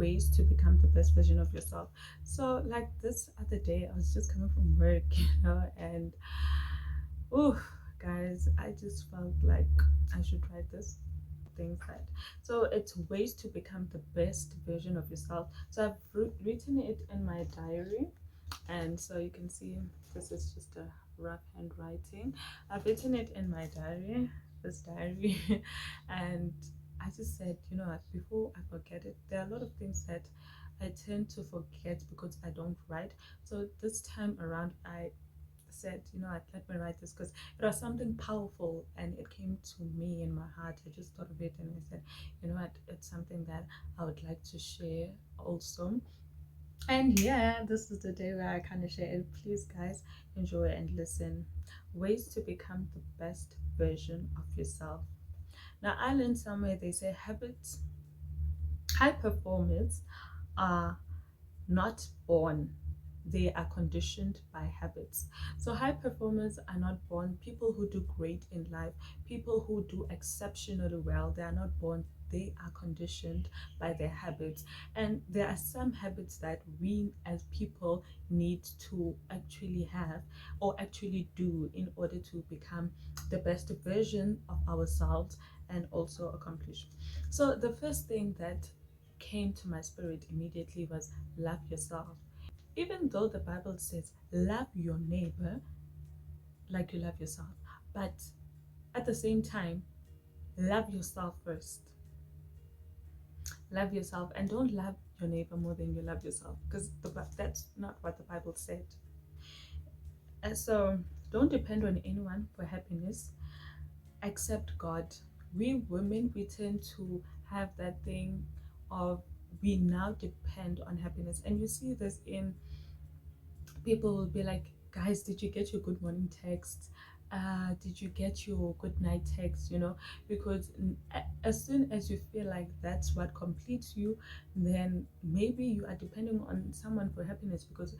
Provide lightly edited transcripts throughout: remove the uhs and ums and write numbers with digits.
ways to become the best version of yourself. So, like this other day, I was just coming from work, and oh, guys, I just felt like I should try this things that. So it's ways to become the best version of yourself. So I've written it in my diary, and so you can see this is just a rough handwriting. I've written it in my diary, this diary, and I just said, before I forget it, there are a lot of things that I tend to forget because I don't write. So this time around, I said, let me write this because it was something powerful and it came to me in my heart. I just thought of it and I said, what, it's something that I would like to share also. And yeah, this is the day where I kind of share it. Please, guys, enjoy and listen. Ways to become the best version of yourself. Now, I learned somewhere they say habits, high performers are not born, they are conditioned by habits. So high performers are not born. People who do great in life, people who do exceptionally well, they are not born, they are conditioned by their habits. And there are some habits that we as people need to actually have or actually do in order to become the best version of ourselves and also accomplish. So the first thing that came to my spirit immediately was love yourself. Even though the Bible says love your neighbor like you love yourself, but at the same time, love yourself first. Love yourself and don't love your neighbor more than you love yourself because that's not what the Bible said. And so don't depend on anyone for happiness except God. We women, we tend to have that thing of we now depend on happiness. And you see this in people will be like, guys, did you get your good morning text? Did you get your good night text? Because as soon as you feel like that's what completes you, then maybe you are depending on someone for happiness because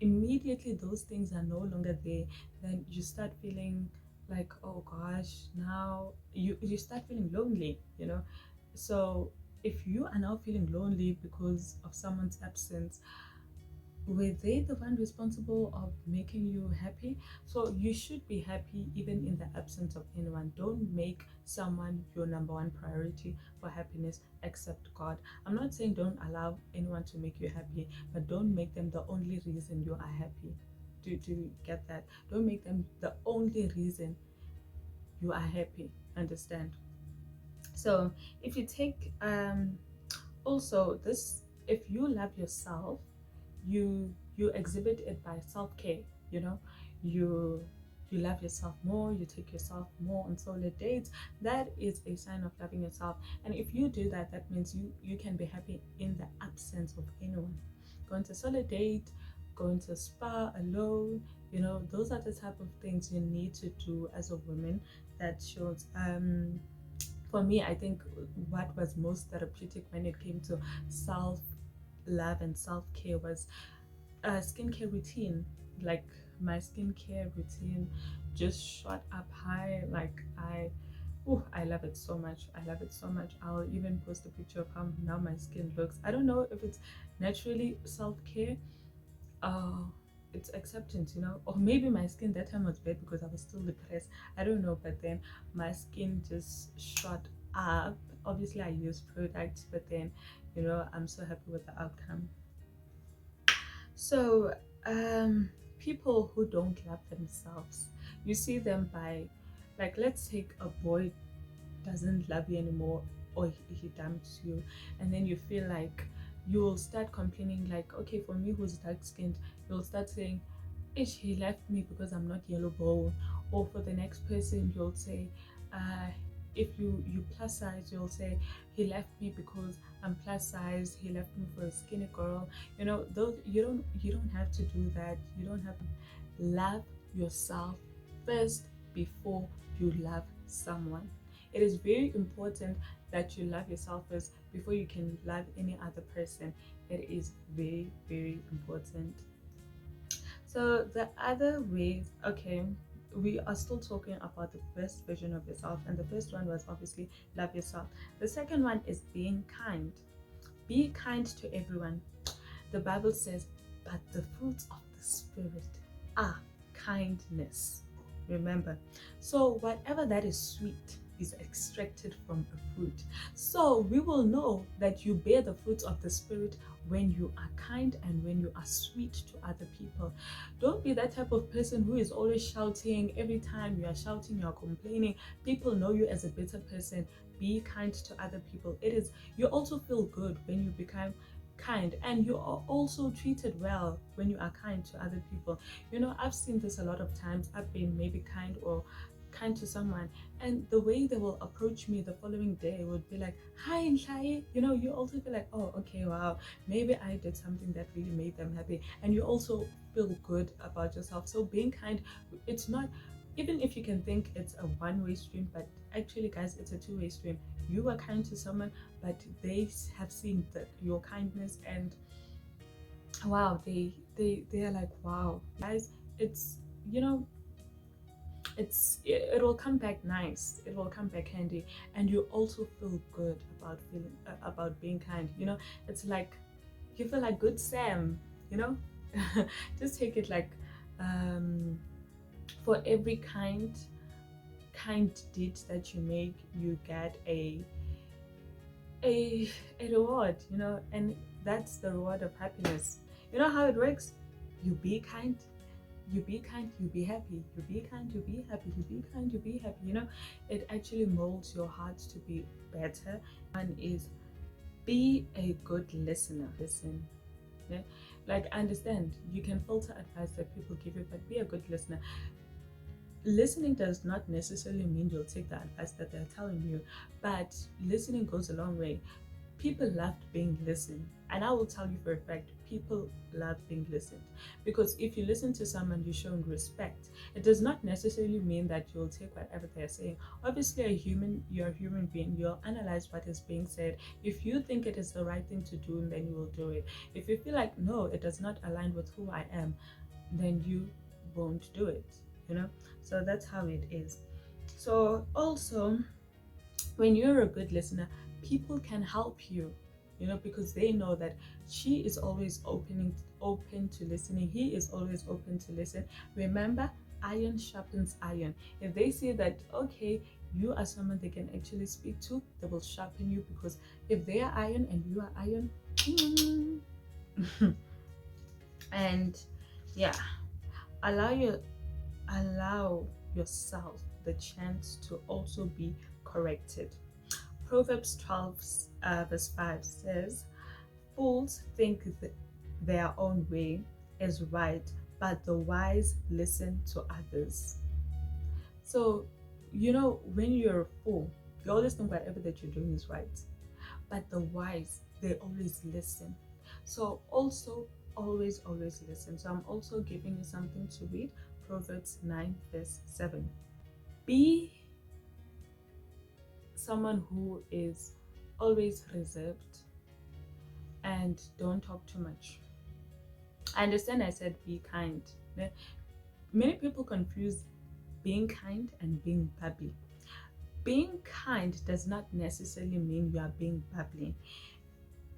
immediately those things are no longer there, then you start feeling like, oh gosh, now you start feeling lonely. So if you are now feeling lonely because of someone's absence, were they the one responsible of making you happy? So you should be happy even in the absence of anyone. Don't make someone your number one priority for happiness except God. I'm not saying don't allow anyone to make you happy, but don't make them the only reason you are happy. Do you get that? Don't make them the only reason you are happy. Understand? So if you take also this, if you love yourself, you exhibit it by self-care. You you love yourself more, you take yourself more on solo dates. That is a sign of loving yourself. And if you do that, that means you can be happy in the absence of anyone. Going to solo date, going to a spa alone, those are the type of things you need to do as a woman. That shows for me, I think what was most therapeutic when it came to self love and self-care was a skincare routine. Like my skincare routine just shot up high. Like I love it so much. I love it so much. I'll even post a picture of how now my skin looks. I don't know if it's naturally self-care, uh it's acceptance. Or maybe my skin that time was bad because I was still depressed. I don't know, but then my skin just shot up. Obviously I use products, but then I'm so happy with the outcome. So, people who don't love themselves, you see them by, like, let's take a boy doesn't love you anymore, or he dumps you, and then you feel like you'll start complaining, like, okay, for me who's dark skinned, you'll start saying, ish, he left me because I'm not yellow bone. Or for the next person, you'll say, if you plus size, you'll say, he left me because I'm plus size. He left me for a skinny girl. Those you don't have to do that. You don't have to love yourself first before you love someone. It is very important that you love yourself first before you can love any other person. It is very, very important. So the other ways, okay, we are still talking about the best version of yourself, and the first one was obviously love yourself. The second one is being kind. Be kind to everyone. The Bible says, but the fruits of the Spirit are kindness. Remember, so whatever that is sweet is extracted from a fruit. So we will know that you bear the fruits of the Spirit when you are kind and when you are sweet to other people. Don't be that type of person who is always shouting. Every time you are shouting, you are complaining. People know you as a bitter person. Be kind to other people. It is, you also feel good when you become kind, and you are also treated well when you are kind to other people. You know, I've seen this a lot of times. I've been maybe kind or kind to someone, and the way they will approach me the following day would be like, hi Nhlai. You know, you also feel like, oh okay, wow, maybe I did something that really made them happy, and you also feel good about yourself. So being kind, it's not, even if you can think it's a one-way stream, but actually guys, it's a two-way stream. You are kind to someone, but they have seen that your kindness, and wow, they are like, wow guys, it's, you know, it will come back nice, it will come back handy, and you also feel good about feeling about being kind. You know, it's like you feel like good Sam, you know. Just take it like, um for every kind deed that you make, you get a a reward, you know. And that's the reward of happiness. You know how it works? You be kind, you be kind, you be happy. You be kind, you be happy. You be kind, you be happy. You know, it actually molds your heart to be better. One is, be a good listener. Listen. Yeah? Like, understand, you can filter advice that people give you, but be a good listener. Listening does not necessarily mean you'll take the advice that they're telling you, but listening goes a long way. People loved being listened, and I will tell you for a fact, people love being listened, because if you listen to someone, you're showing respect. It does not necessarily mean that you'll take whatever they're saying. Obviously, you're a human being, you'll analyze what is being said. If you think it is the right thing to do, then you will do it. If you feel like, no, it does not align with who I am, then you won't do it, you know. So that's how it is. So also, when you're a good listener, people can help you, you know, because they know that she is always open to listening, he is always open to listen. Remember, iron sharpens iron. If they see that, okay, you are someone they can actually speak to, they will sharpen you, because if they are iron and you are iron, and yeah, allow your allow yourself the chance to also be corrected. Proverbs 12, verse 5 says, fools think their own way is right, but the wise listen to others. So, you know, when you're a fool, you always think whatever that you're doing is right. But the wise, they always listen. So also, always listen. So I'm also giving you something to read. Proverbs 9, verse 7. Be someone who is always reserved and don't talk too much. I understand I said be kind. Many people confuse being kind and being bubbly. Being kind does not necessarily mean you are being bubbly.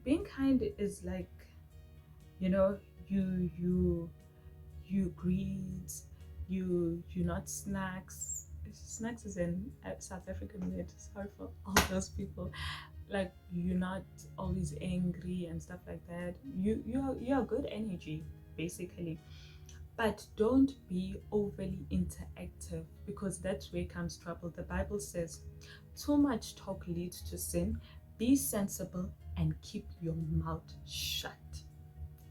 Being kind is like, you know, you greet, you not snacks. Snacks is an South African word. Sorry for all those people. Like, you're not always angry and stuff like that. You're good energy basically, but don't be overly interactive, because that's where comes trouble. The Bible says, too much talk leads to sin. Be sensible and keep your mouth shut.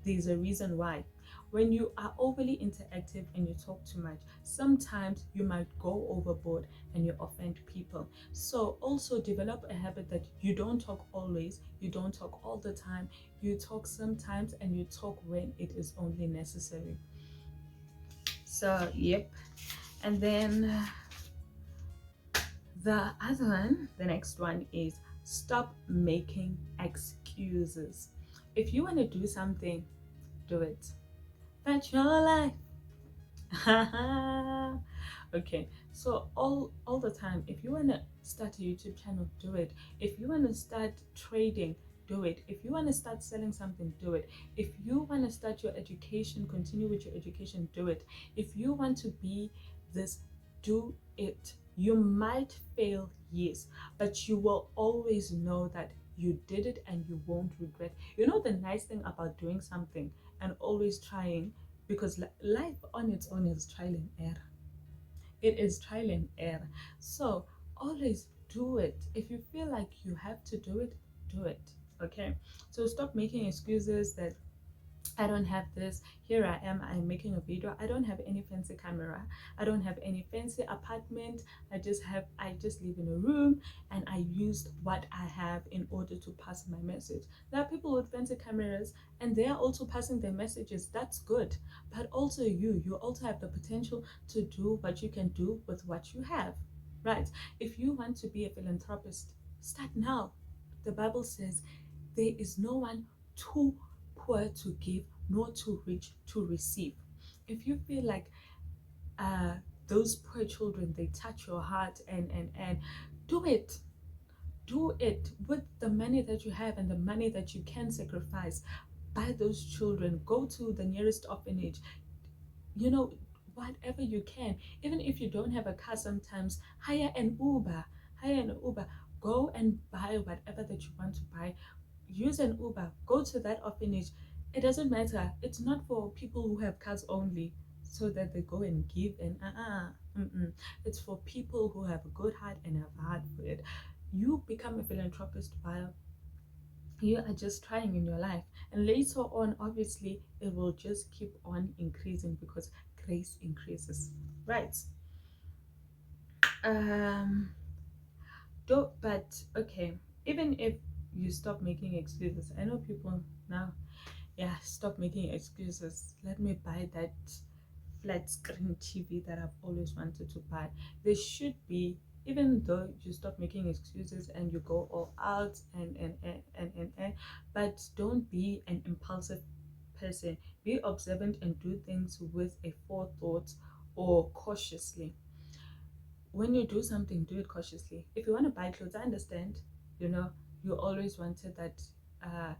There's a reason why. When you are overly interactive and you talk too much, sometimes you might go overboard and you offend people. So also develop a habit that you don't talk always, you don't talk all the time, you talk sometimes, and you talk when it is only necessary. So yep. And then the other one, the next one is, stop making excuses. If you want to do something, do it. That's your life. Okay, so all the time, if you want to start a YouTube channel, do it. If you want to start trading, do it. If you want to start selling something, do it. If you want to start your education, continue with your education, do it. If you want to be this, do it. You might fail, yes, but you will always know that you did it and you won't regret. You know the nice thing about doing something and always trying, because life on its own is trial and error. It is trial and error. So always do it. If you feel like you have to do it, do it. Okay. So stop making excuses that I don't have this. Here I am. I'm making a video. I don't have any fancy camera. I don't have any fancy apartment. I just live in a room and I used what I have in order to pass my message. There are people with fancy cameras and they are also passing their messages. That's good. But also you also have the potential to do what you can do with what you have. Right? If you want to be a philanthropist, start now. The Bible says there is no one too poor to give, nor too rich to receive. If you feel like uh, those poor children, they touch your heart, and do it. Do it with the money that you have and the money that you can sacrifice. Buy those children. Go to the nearest orphanage. You know, whatever you can. Even if you don't have a car, sometimes hire an Uber. Hire an Uber. Go and buy whatever that you want to buy. Use an Uber, go to that orphanage. It doesn't matter. It's not for people who have cars only so that they go and give and it's for people who have a good heart and have a heart for it. You become a philanthropist while you are just trying in your life, and later on obviously it will just keep on increasing because grace increases, right? um but okay, even if you stop making excuses, I know people now, yeah, stop making excuses. Let me buy that flat screen TV that I've always wanted to buy. There should be, even though you stop making excuses and you go all out and but don't be an impulsive person. Be observant and do things with a forethought or cautiously. When you do something, do it cautiously. If you want to buy clothes, I understand, you know, you always wanted that, uh,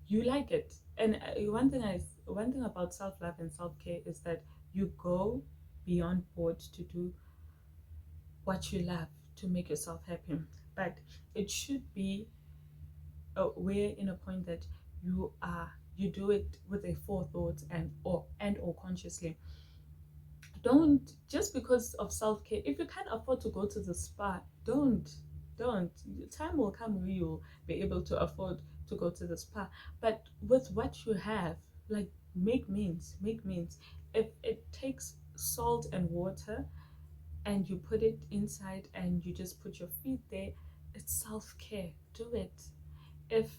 you like it. And one thing about self-love and self-care is that you go beyond board to do what you love to make yourself happy. But it should be we're in a point that you do it with a forethought and or consciously. Don't, just because of self-care, if you can't afford to go to the spa, don't. Time will come where you'll be able to afford to go to the spa, but with what you have, like, make means. If it takes salt and water and you put it inside and you just put your feet there, it's self-care. Do it. If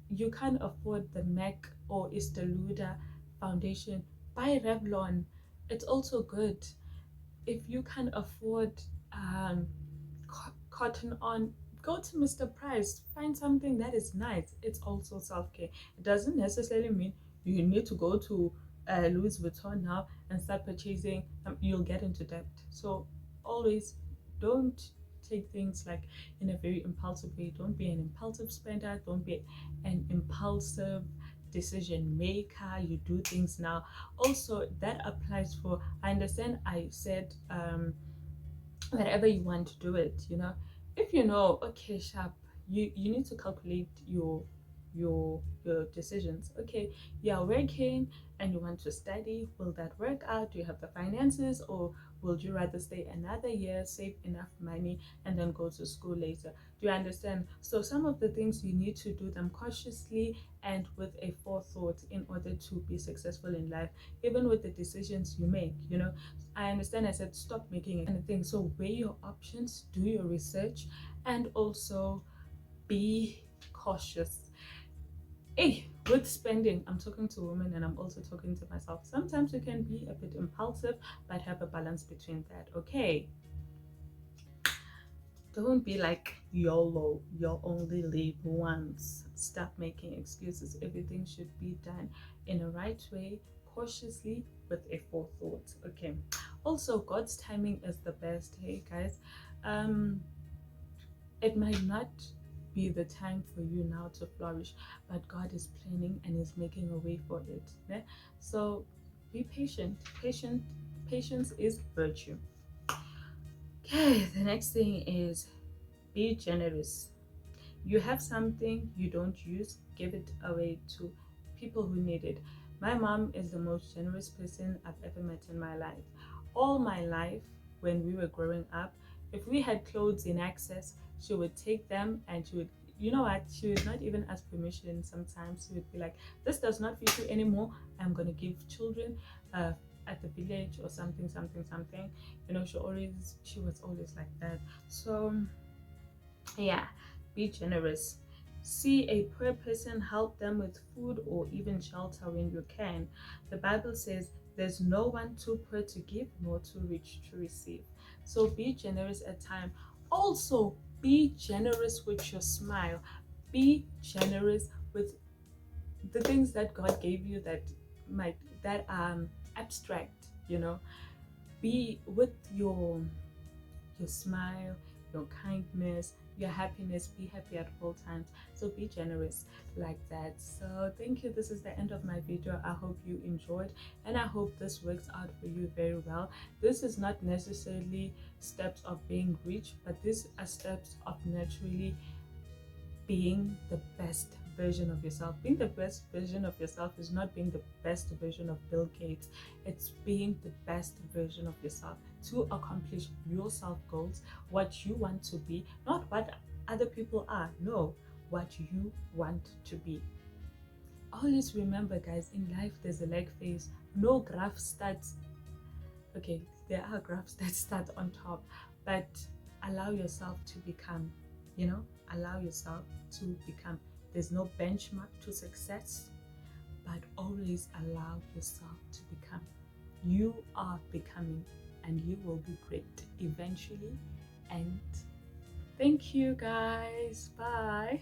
you can't afford the MAC or Estee Lauder foundation, buy Revlon. It's also good. If you can afford um, cotton on, go to Mr. Price. Find something that is nice. It's also self-care. It doesn't necessarily mean you need to go to Louis Vuitton now and start purchasing. You'll get into debt. So always don't take things like in a very impulsive way. Don't be an impulsive spender. Don't be an impulsive decision maker. You do things now. Also, that applies for, I understand I said wherever you want to do it, you know. If you know, okay, sharp, you need to calculate your decisions. Okay, you're working and you want to study. Will that work out? Do you have the finances, or would you rather stay another year, save enough money, and then go to school later? Do you understand? So some of the things you need to do them cautiously and with a forethought in order to be successful in life, even with the decisions you make, you know. I understand I said stop making anything. So weigh your options, do your research, and also be cautious. Hey, with spending, I'm talking to women and I'm also talking to myself. Sometimes you can be a bit impulsive, but have a balance between that. Okay. Don't be like YOLO, you'll only live once. Stop making excuses. Everything should be done in a right way, cautiously, with a forethought. Okay. Also, God's timing is the best. Hey guys, it might not be the time for you now to flourish, but God is planning and is making a way for it. Yeah? So be patient. Patience is virtue. Okay, the next thing is be generous. You have something you don't use, give it away to people who need it. My mom is the most generous person I've ever met in my life. All my life, when we were growing up, if we had clothes in excess, she would take them and she would, you know what, she would not even ask permission sometimes. She would be like, this does not fit you anymore. I'm going to give children at the village or something, something, something. You know, she was always like that. So, yeah, be generous. See a poor person, help them with food or even shelter when you can. The Bible says there's no one too poor to give nor too rich to receive. So be generous at time. Also, be generous with your smile. Be generous with the things that God gave you that abstract, you know. Be with your smile, your kindness, your happiness. Be happy at all times. So be generous like that. So thank you. This is the end of my video. I hope you enjoyed and I hope this works out for you very well. This is not necessarily steps of being rich, but these are steps of naturally being the best version of yourself. Being the best version of yourself is not being the best version of Bill Gates. It's being the best version of yourself to accomplish your self goals, what you want to be, not what other people are. No, what you want to be. Always remember, guys, in life there's a lag phase. No graph starts. Okay, there are graphs that start on top, but allow yourself to become, you know, allow yourself to become. There's no benchmark to success, but always allow yourself to become. You are becoming and you will be great eventually. And thank you, guys. Bye.